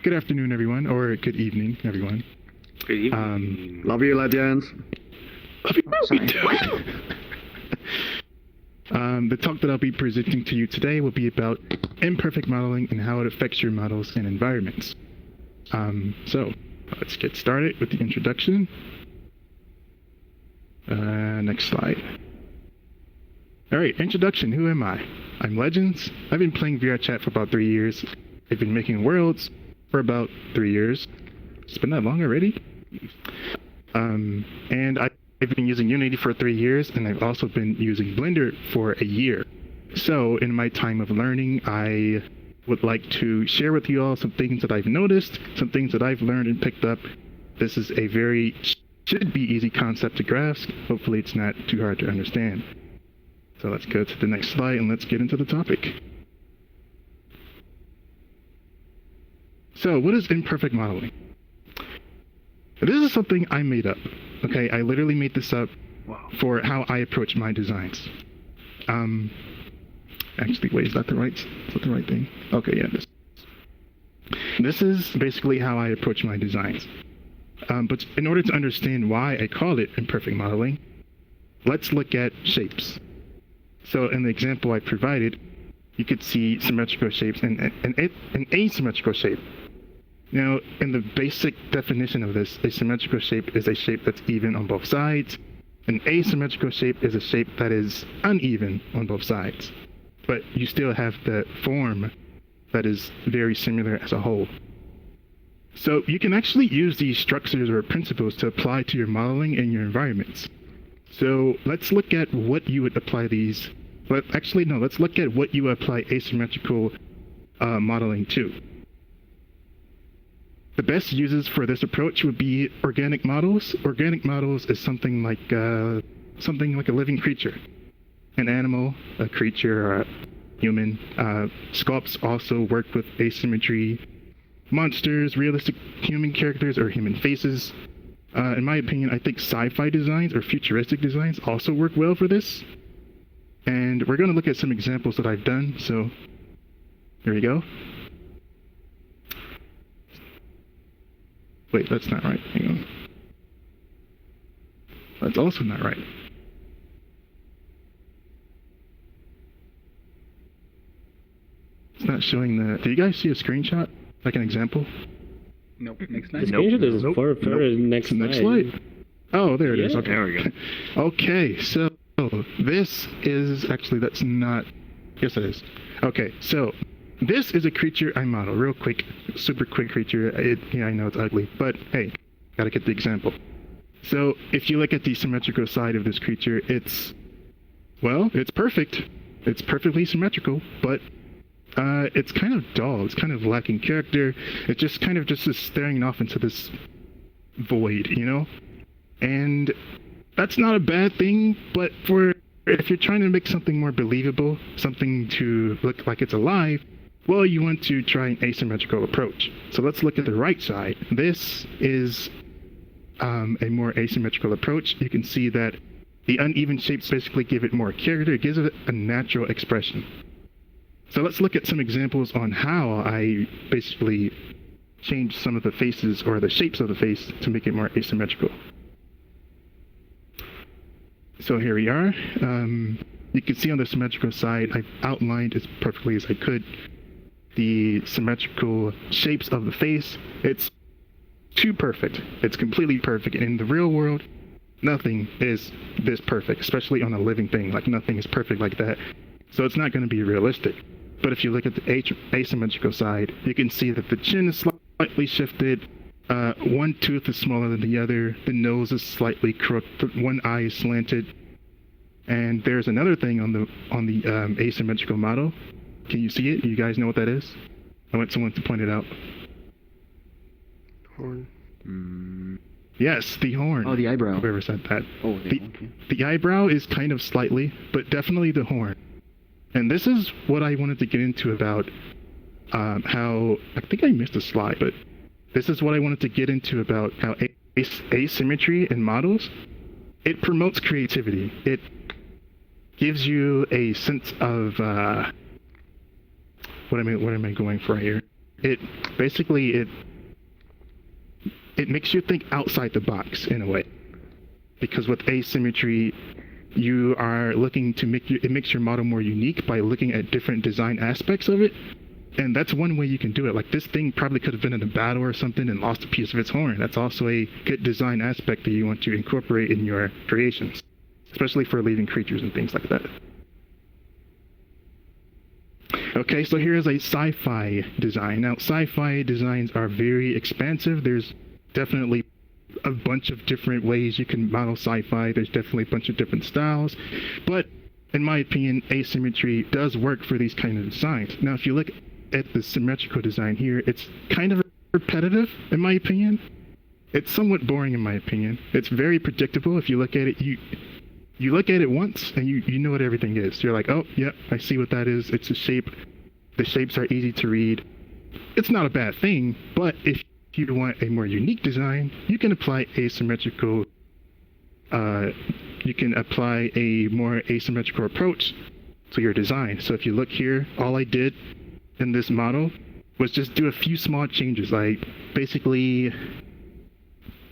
Good afternoon, everyone, or good evening, everyone. Good evening. Love you, legends. Love you, me too. The talk that I'll be presenting to you today will be about imperfect modeling and how it affects your models and environments. So let's get started with the introduction. Next slide. All right, introduction. Who am I? I'm Legends. I've been playing VRChat for about 3 years. I've been making worlds for about 3 years. It's been that long already. And I've been using Unity for 3 years, and I've also been using Blender for a year. So in my time of learning, I would like to share with you all some things that I've noticed, some things that I've learned and picked up. This is a should be easy concept to grasp. Hopefully it's not too hard to understand. So let's go to the next slide and let's get into the topic. So what is imperfect modeling? This is something I made up. Okay, I literally made this up for how I approach my designs. Actually, wait, is that the right thing? Okay, yeah, this is basically how I approach my designs. But in order to understand why I call it imperfect modeling, let's look at shapes. So in the example I provided, you could see symmetrical shapes and an asymmetrical shape. Now, in the basic definition of this, a symmetrical shape is a shape that's even on both sides. An asymmetrical shape is a shape that is uneven on both sides, but you still have the form that is very similar as a whole. So you can actually use these structures or principles to apply to your modeling and your environments. So let's look at what you would apply these. Let's look at what you apply asymmetrical modeling to. The best uses for this approach would be organic models. Organic models is something like a living creature, an animal, a creature, or a human. Sculpts also work with asymmetry. Monsters, realistic human characters, or human faces. In my opinion, I think sci-fi designs or futuristic designs also work well for this. And we're going to look at some examples that I've done. So here we go. Wait, that's not right. Hang on. That's also not right. It's not showing the... Do you guys see a screenshot? Like an example? Nope. Next slide. The screenshot is far next slide. Oh, there it is. Okay. There we go. Okay, so this is actually, that's not... Yes, it is. Okay, so this is a creature I model. Real quick, super quick creature. Yeah, I know it's ugly, but hey, gotta get the example. So if you look at the symmetrical side of this creature, it's perfect. It's perfectly symmetrical, but it's kind of dull. It's kind of lacking character. It's just kind of just staring off into this void, you know? And that's not a bad thing, but if you're trying to make something more believable, something to look like it's alive, well, you want to try an asymmetrical approach. So let's look at the right side. This is a more asymmetrical approach. You can see that the uneven shapes basically give it more character. It gives it a natural expression. So let's look at some examples on how I basically change some of the faces or the shapes of the face to make it more asymmetrical. So here we are. You can see on the symmetrical side, I've outlined as perfectly as I could the symmetrical shapes of the face. It's too perfect. It's completely perfect. And in the real world, nothing is this perfect, especially on a living thing. Like nothing is perfect like that. So it's not going to be realistic. But if you look at the asymmetrical side, you can see that the chin is slightly shifted. One tooth is smaller than the other. The nose is slightly crooked. One eye is slanted. And there's another thing on the asymmetrical model. Can you see it? You guys know what that is? I want someone to point it out. Horn. Yes, the horn. Oh, the eyebrow. Whoever said that. Oh, okay. The eyebrow is kind of slightly, but definitely the horn. And this is what I wanted to get into about how, I think I missed a slide, but this is what I wanted to get into about how asymmetry in models, it promotes creativity. It gives you a sense of, what am I going for here? it basically it makes you think outside the box in a way, because with asymmetry you are looking to it makes your model more unique by looking at different design aspects of it. And that's one way you can do it. Like, this thing probably could have been in a battle or something and lost a piece of its horn. That's also a good design aspect that you want to incorporate in your creations, especially for living creatures and things like that. Okay, so here is a sci-fi design. Now, sci-fi designs are very expansive. There's definitely a bunch of different ways you can model sci-fi. There's definitely a bunch of different styles. But in my opinion, asymmetry does work for these kind of designs. Now, if you look at the symmetrical design here, it's kind of repetitive in my opinion. It's somewhat boring in my opinion. It's very predictable. If you look at it, you look at it once and you know what everything is. You're like, oh, yep, I see what that is. It's a shape. The shapes are easy to read. It's not a bad thing, but if you want a more unique design, you can apply asymmetrical you can apply a more asymmetrical approach to your design. So if you look here, all I did in this model was just do a few small changes. Like, basically,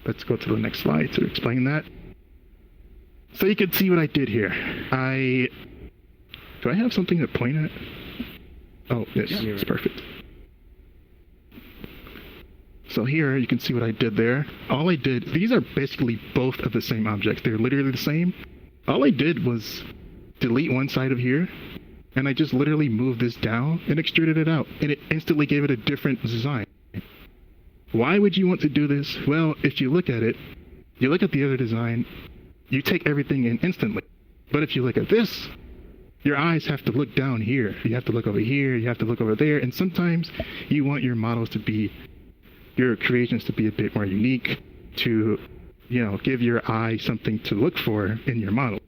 let's go to the next slide to explain that. So you can see what I did here. Do I have something to point at? Oh, yes, it's perfect. So here you can see what I did there. All I did, these are basically both of the same objects. They're literally the same. All I did was delete one side of here, and I just literally moved this down and extruded it out, and it instantly gave it a different design. Why would you want to do this? Well, if you look at it, you look at the other design, you take everything in instantly. But if you look at this, your eyes have to look down here. You have to look over here, you have to look over there, and sometimes you want your models to be, your creations to be a bit more unique, to, you know, give your eye something to look for in your model.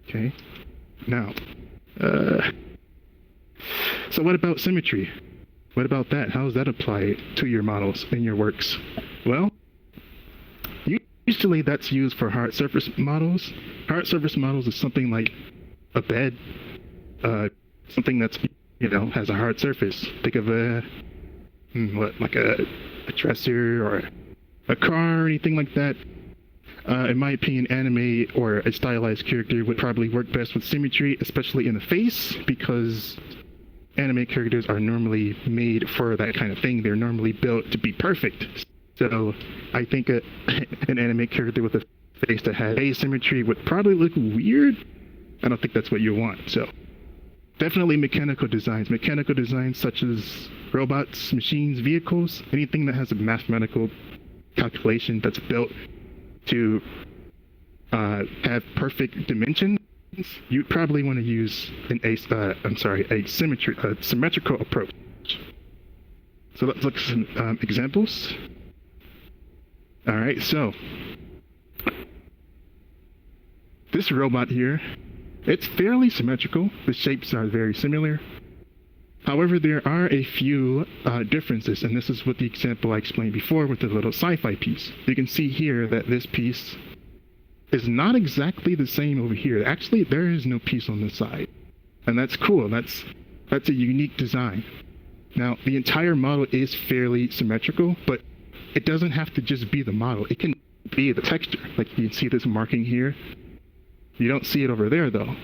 Okay, now, so what about symmetry? What about that? How does that apply to your models in your works? Well, usually that's used for hard surface models. Hard surface models is something like a bed, something that's, you know, has a hard surface. Think of like a dresser or a car or anything like that. In my opinion, anime or a stylized character would probably work best with symmetry, especially in the face, because anime characters are normally made for that kind of thing. They're normally built to be perfect. So I think an anime character with a face that has asymmetry would probably look weird. I don't think that's what you want. So definitely mechanical designs such as robots, machines, vehicles, anything that has a mathematical calculation that's built to have perfect dimensions, you'd probably want to use a symmetrical approach. So let's look at some examples. All right, so this robot here, it's fairly symmetrical. The shapes are very similar. However, there are a few differences, and this is what the example I explained before with the little sci-fi piece. You can see here that this piece is not exactly the same over here. Actually, there is no piece on this side, and that's cool. That's a unique design. Now, the entire model is fairly symmetrical, but it doesn't have to just be the model. It can be the texture. Like, you can see this marking here. You don't see it over there, though.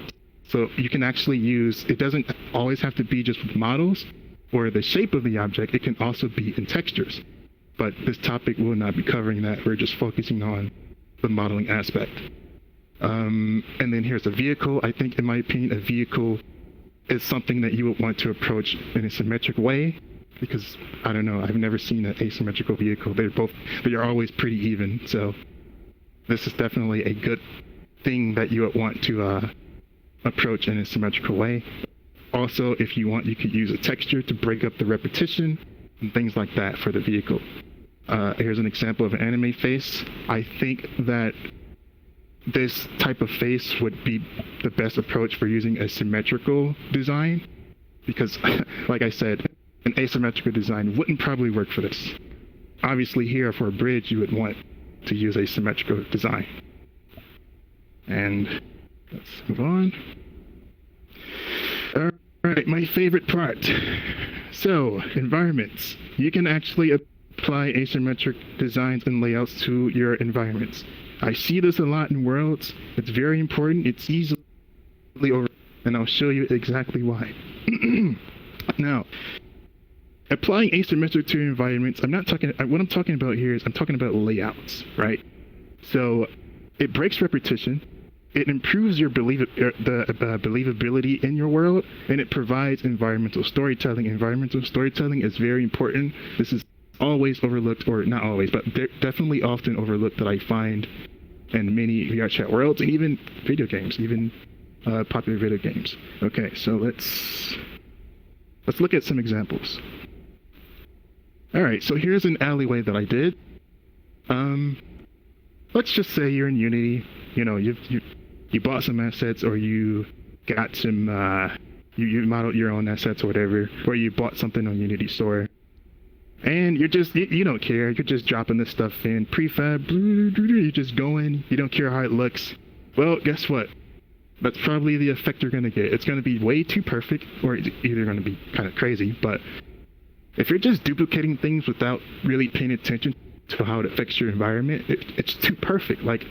So you can actually use, it doesn't always have to be just with models or the shape of the object. It can also be in textures. But this topic will not be covering that. We're just focusing on the modeling aspect. And then here's a vehicle. I think, in my opinion, a vehicle is something that you would want to approach in a symmetric way, because, I don't know, I've never seen an asymmetrical vehicle. They are always pretty even. So this is definitely a good thing that you would want to approach in a symmetrical way. Also, if you want, you could use a texture to break up the repetition and things like that for the vehicle. Here's an example of an anime face. I think that this type of face would be the best approach for using a symmetrical design, because, like I said, an asymmetrical design wouldn't probably work for this. Obviously, here for a bridge, you would want to use a symmetrical design. And let's move on. right, my favorite part. So, environments. You can actually apply asymmetric designs and layouts to your environments. I see this a lot in worlds. It's very important. It's easily over, and I'll show you exactly why. Now, applying asymmetric to your environments, what I'm talking about here is I'm talking about layouts, right? So it breaks repetition, it improves your believability in your world, and it provides environmental storytelling. Environmental storytelling is very important. This is always overlooked, or not always, but definitely often overlooked that I find in many VRChat worlds, and even video games, even popular video games. Okay, so let's look at some examples. All right, so here's an alleyway that I did. Let's just say you're in Unity. You know, you bought some assets, or you got some you modeled your own assets or whatever, or you bought something on Unity Store, and you don't care. You're just dropping this stuff in prefab. You're just going. You don't care how it looks. Well, guess what? That's probably the effect you're gonna get. It's gonna be way too perfect, or it's either gonna be kind of crazy. But if you're just duplicating things without really paying attention to how it affects your environment, it's too perfect. Like,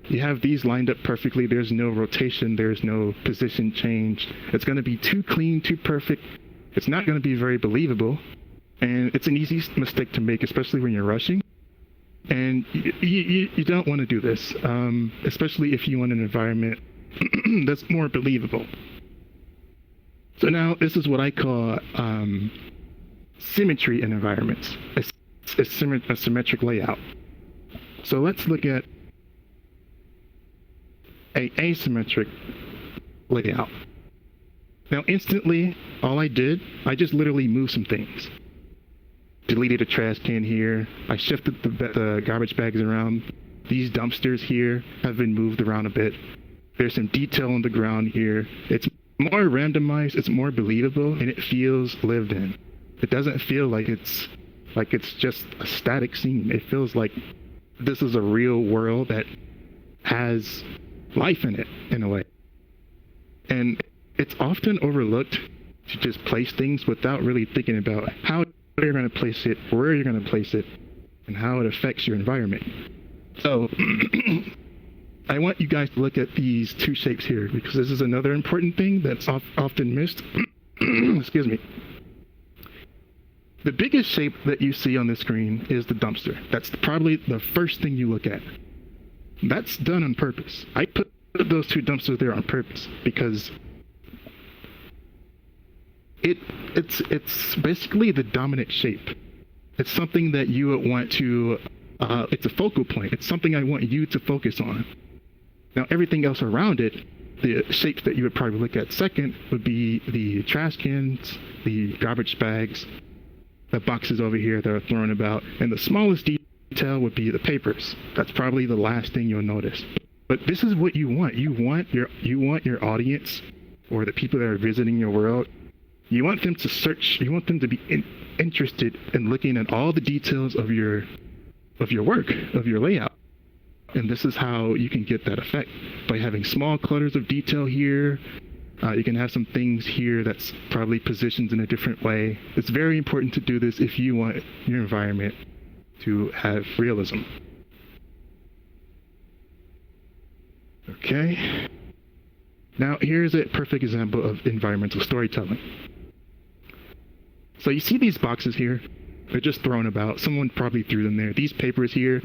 you have these lined up perfectly. There's no rotation. There's no position change. It's gonna be too clean, too perfect. It's not gonna be very believable, and it's an easy mistake to make, especially when you're rushing. And you don't want to do this, especially if you want an environment that's more believable. So now this is what I call symmetry in environments, a symmetric layout. So let's look at a asymmetric layout. Now instantly, all I just literally moved some things. Deleted a trash can here. I shifted the garbage bags around. These dumpsters here have been moved around a bit. There's some detail on the ground here. It's more randomized, it's more believable, and it feels lived in. It doesn't feel like it's just a static scene. It feels like this is a real world that has life in it, in a way. And it's often overlooked to just place things without really thinking about how you're going to place it, where you're going to place it, and how it affects your environment. So I want you guys to look at these two shapes here, because this is another important thing that's often missed. Excuse me. The biggest shape that you see on the screen is the dumpster. That's probably the first thing you look at. That's done on purpose. I put those two dumpsters there on purpose because it's basically the dominant shape. It's something that you would want to, it's a focal point. It's something I want you to focus on. Now, everything else around it, the shapes that you would probably look at second would be the trash cans, the garbage bags, the boxes over here that are thrown about, and the smallest detail would be the papers. That's probably the last thing you'll notice. But this is what you want. You want your audience, or the people that are visiting your world, you want them to search, you want them to be interested in looking at all the details of your work, of your layout. And this is how you can get that effect, by having small clutters of detail here. You can have some things here that's probably positioned in a different way. It's very important to do this if you want your environment to have realism. Okay. Now here's a perfect example of environmental storytelling. So you see these boxes here? They're just thrown about. Someone probably threw them there. These papers here,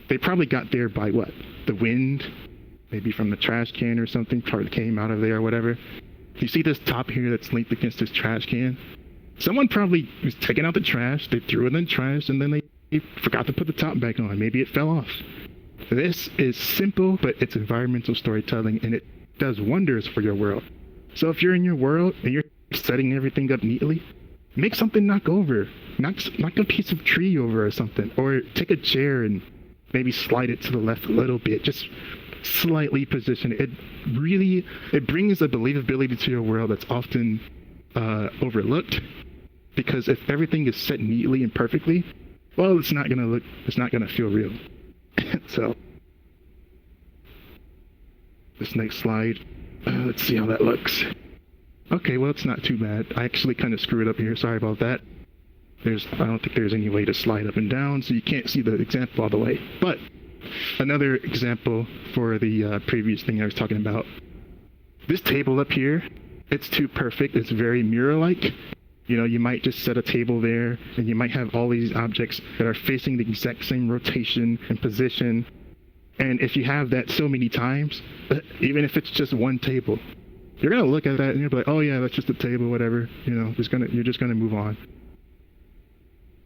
they probably got there by what? The wind? Maybe from the trash can or something, probably came out of there or whatever. You see this top here that's linked against this trash can? Someone probably was taking out the trash, they threw it in the trash, and then they forgot to put the top back on. Maybe it fell off. This is simple, but it's environmental storytelling, and it does wonders for your world. So if you're in your world and you're setting everything up neatly, make something knock over. Knock a piece of tree over or something. Or take a chair and maybe slide it to the left a little bit. Just slightly position it. It brings a believability to your world that's often overlooked, because if everything is set neatly and perfectly, well, it's not gonna feel real. So this next slide, let's see how that looks. Okay, well, it's not too bad. I actually kind of screwed up here. Sorry about that. I don't think there's any way to slide up and down, so you can't see the example all the way. But another example for the previous thing I was talking about. This table up here, it's too perfect. It's very mirror-like. You know, you might just set a table there, and you might have all these objects that are facing the exact same rotation and position. And if you have that so many times, even if it's just one table, you're gonna look at that and you'll be like, oh yeah, that's just a table, whatever. You know, you're just gonna move on.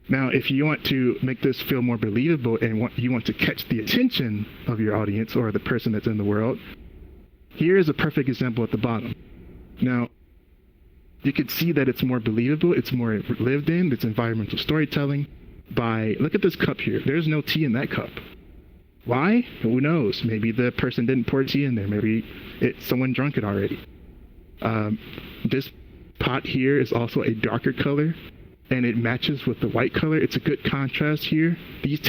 Now, if you want to make this feel more believable and you want to catch the attention of your audience or the person that's in the world, here is a perfect example at the bottom. Now, you can see that it's more believable, it's more lived in, it's environmental storytelling look at this cup here. There's no tea in that cup. Why? Who knows? Maybe the person didn't pour tea in there. Maybe someone drunk it already. This pot here is also a darker color, and it matches with the white color. It's a good contrast here. These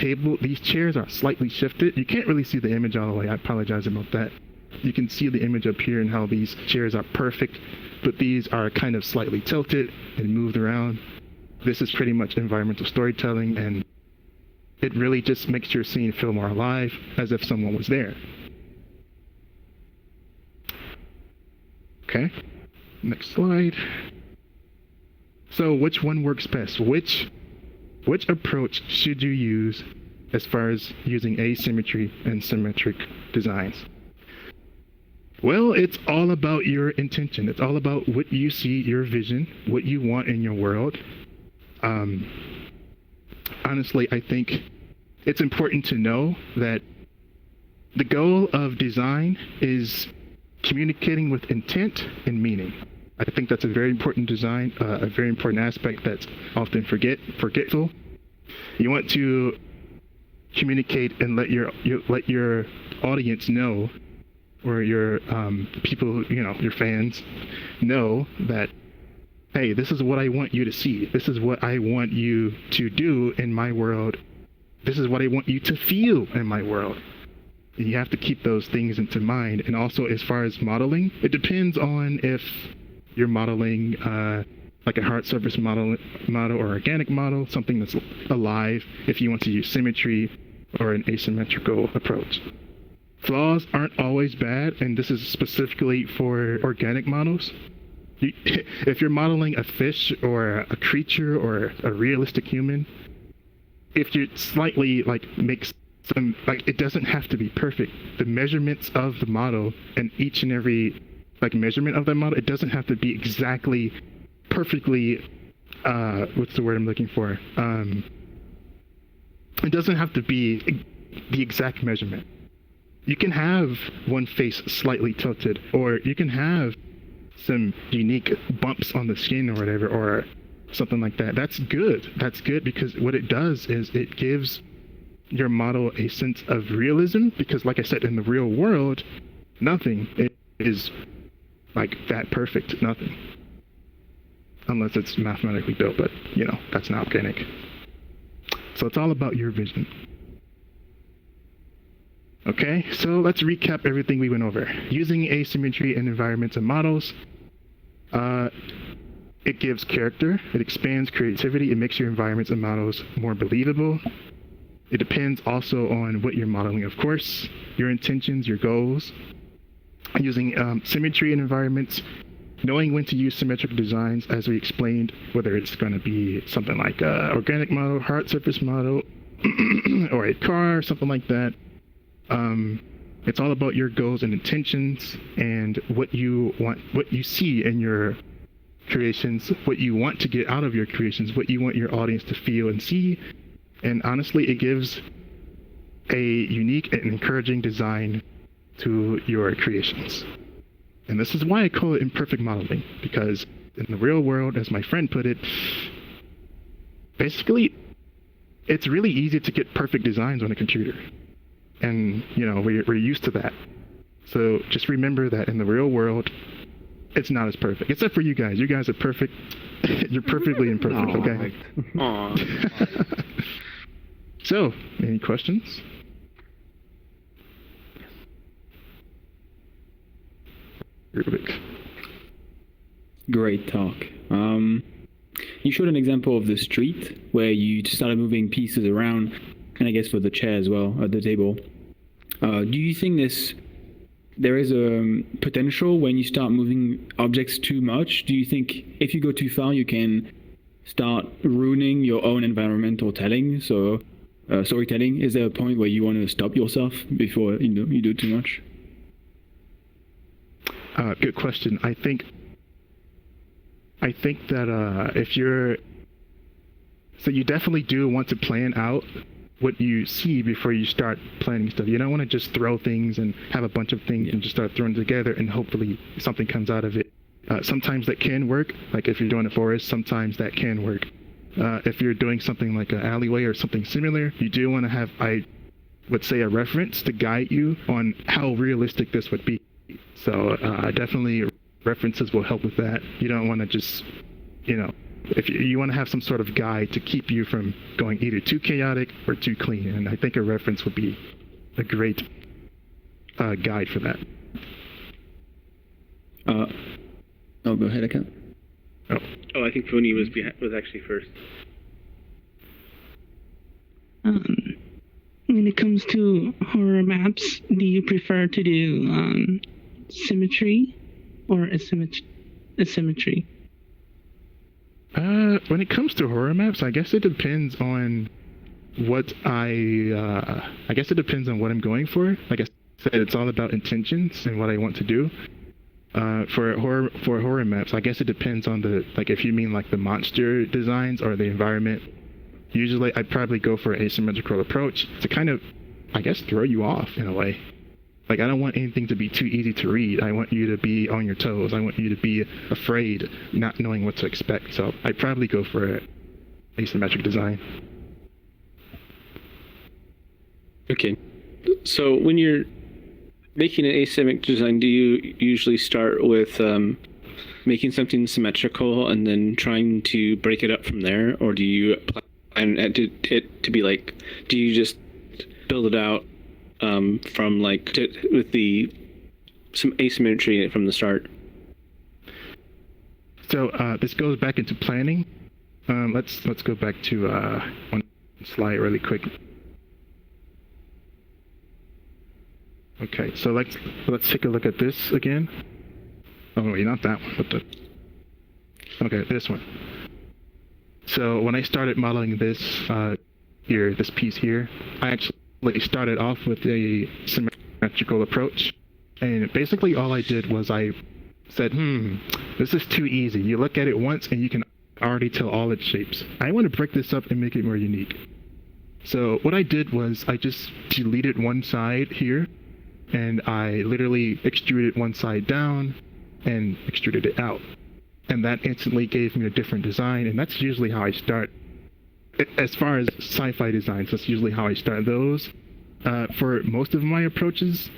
chairs are slightly shifted. You can't really see the image all the way. I apologize about that. You can see the image up here and how these chairs are perfect, but these are kind of slightly tilted and moved around. This is pretty much environmental storytelling, and it really just makes your scene feel more alive, as if someone was there. Okay, next slide. So which one works best? Which approach should you use as far as using asymmetry and symmetric designs? Well, it's all about your intention. It's all about what you see, your vision, what you want in your world. Honestly, I think it's important to know that the goal of design is communicating with intent and meaning. I think that's a very important a very important aspect that's often forgetful. You want to communicate and let your audience know, or your people, your fans know that, hey, this is what I want you to see. This is what I want you to do in my world. This is what I want you to feel in my world. And you have to keep those things into mind. And also, as far as modeling, it depends on if you're modeling like a hard surface model or organic model, something that's alive, if you want to use symmetry or an asymmetrical approach. Flaws aren't always bad, and this is specifically for organic models. If you're modeling a fish or a creature or a realistic human, if you slightly it doesn't have to be perfect. The measurements of the model and each and every measurement of that model, it doesn't have to be exactly perfectly, what's the word I'm looking for? It doesn't have to be the exact measurement. You can have one face slightly tilted, or you can have some unique bumps on the skin or whatever, or something like that. That's good. That's good, because what it does is it gives your model a sense of realism, because like I said, in the real world, nothing is like that perfect. Nothing. Unless it's mathematically built, but that's not organic. So it's all about your vision. Okay, so let's recap everything we went over. Using asymmetry in environments and models, it gives character, it expands creativity, it makes your environments and models more believable. It depends also on what you're modeling, of course, your intentions, your goals. Using symmetry in environments, knowing when to use symmetric designs, as we explained, whether it's going to be something like an organic model, hard surface model, or a car, something like that. It's all about your goals and intentions and what you want, what you see in your creations, what you want to get out of your creations, what you want your audience to feel and see. And honestly, it gives a unique and encouraging design to your creations. And this is why I call it imperfect modeling, because in the real world, as my friend put it, basically, it's really easy to get perfect designs on a computer. And, we're used to that. So just remember that in the real world, it's not as perfect. Except for you guys. You guys are perfect. You're perfectly imperfect, okay? Aww. So, any questions? Rubik. Great talk. You showed an example of the street where you started moving pieces around, and I guess for the chair as well at the table. Do you think there is a potential when you start moving objects too much? Do you think if you go too far, you can start ruining your own environmental telling? So, storytelling. Is there a point where you want to stop yourself before you do too much? Good question. I think that if you're, so you definitely do want to plan out what you see before you start planning stuff. You don't want to just throw things and have a bunch of things and just start throwing together and hopefully something comes out of it. Sometimes that can work, like if you're doing a forest, sometimes that can work. If you're doing something like an alleyway or something similar, you do want to have, I would say, a reference to guide you on how realistic this would be. So definitely references will help with that. You don't want to just, if you want to have some sort of guide to keep you from going either too chaotic or too clean. And I think a reference would be a great guide for that. Go ahead, Aka. Oh, I think Funi was actually first. When it comes to horror maps, do you prefer to do symmetry or asymmetry? When it comes to horror maps, I guess it depends on what I guess it depends on what I'm going for. Like I said, it's all about intentions and what I want to do. For horror maps, I guess it depends on if you mean like the monster designs or the environment. Usually I'd probably go for an asymmetrical approach to kind of, I guess, throw you off in a way. Like, I don't want anything to be too easy to read. I want you to be on your toes. I want you to be afraid, not knowing what to expect. So I'd probably go for an asymmetric design. Okay. So when you're making an asymmetric design, do you usually start with making something symmetrical and then trying to break it up from there? Or do you plan it to be like, do you just build it out from with some asymmetry from the start? So this goes back into planning. Let's go back to one slide really quick. Okay, so let's take a look at this again. Oh wait, not that one, but this one. So when I started modeling this this piece here, I actually started off with a symmetrical approach, and basically all I did was I said, this is too easy. You look at it once and you can already tell all its shapes. I want to break this up and make it more unique. So what I did was I just deleted one side here, and I literally extruded one side down and extruded it out. And that instantly gave me a different design, and that's usually how I start. As far as sci-fi designs, that's usually how I start those. For most of my approaches,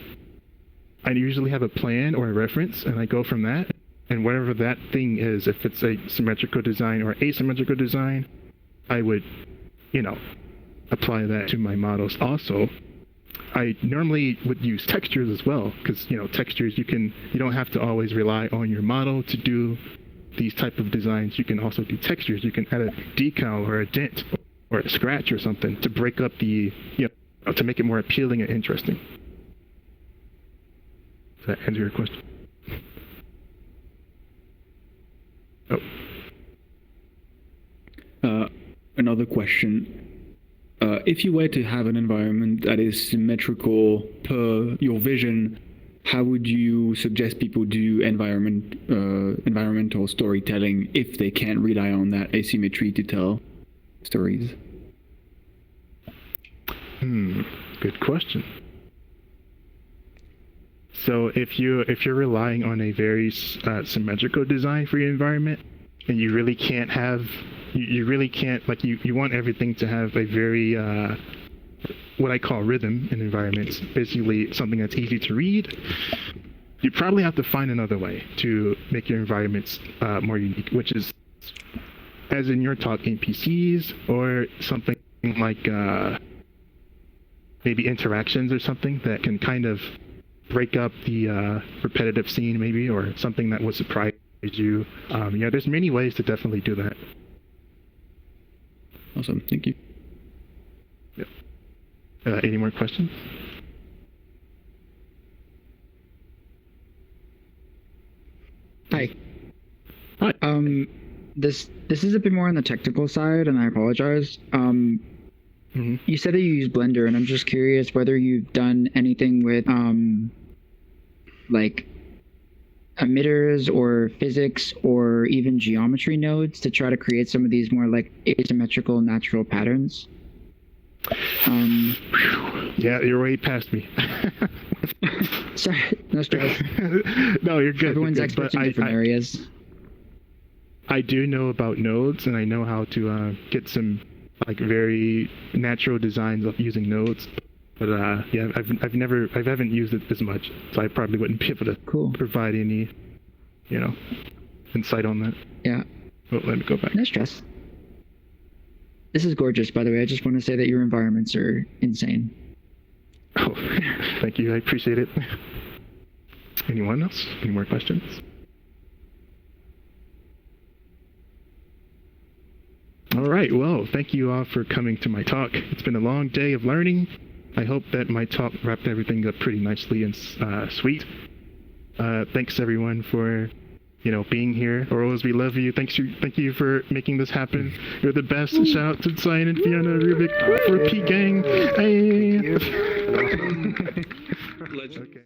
I usually have a plan or a reference, and I go from that. And whatever that thing is, if it's a symmetrical design or asymmetrical design, I would, apply that to my models also. I normally would use textures as well, because textures you don't have to always rely on your model to do these type of designs. You can also do textures. You can add a decal or a dent or a scratch or something to break up to make it more appealing and interesting. Does that answer your question? Another question. If you were to have an environment that is symmetrical per your vision, how would you suggest people do environmental storytelling if they can't rely on that asymmetry to tell stories? Good question. So if you're relying on a very symmetrical design for your environment, and you really can't you want everything to have a very what I call rhythm in environments, basically something that's easy to read, you probably have to find another way to make your environments more unique, which is, as in your talk, NPCs or something like maybe interactions or something that can kind of break up the repetitive scene maybe, or something that would surprise you. Yeah, there's many ways to definitely do that. Awesome. Thank you. Yep. Any more questions? Hi. Hi. This is a bit more on the technical side, and I apologize. You said that you use Blender, and I'm just curious whether you've done anything with like emitters or physics or even geometry nodes to try to create some of these more like asymmetrical natural patterns. Yeah, you're way past me. Sorry, no stress. No, you're good. Everyone's you're good, experts in different areas. I do know about nodes, and I know how to get some like very natural designs of using nodes. But yeah, I haven't used it as much, so I probably wouldn't be able to provide any, insight on that. Yeah. Oh, let me go back. No stress. This is gorgeous, by the way. I just want to say that your environments are insane. Oh, thank you. I appreciate it. Anyone else? Any more questions? All right. Well, thank you all for coming to my talk. It's been a long day of learning. I hope that my talk wrapped everything up pretty nicely and sweet. Thanks everyone for, being here. Auroras, we love you. Thank you for making this happen. You're the best. Shout out to Cyan and Fiona Rubik for P Gang. Hey. Legend. Okay.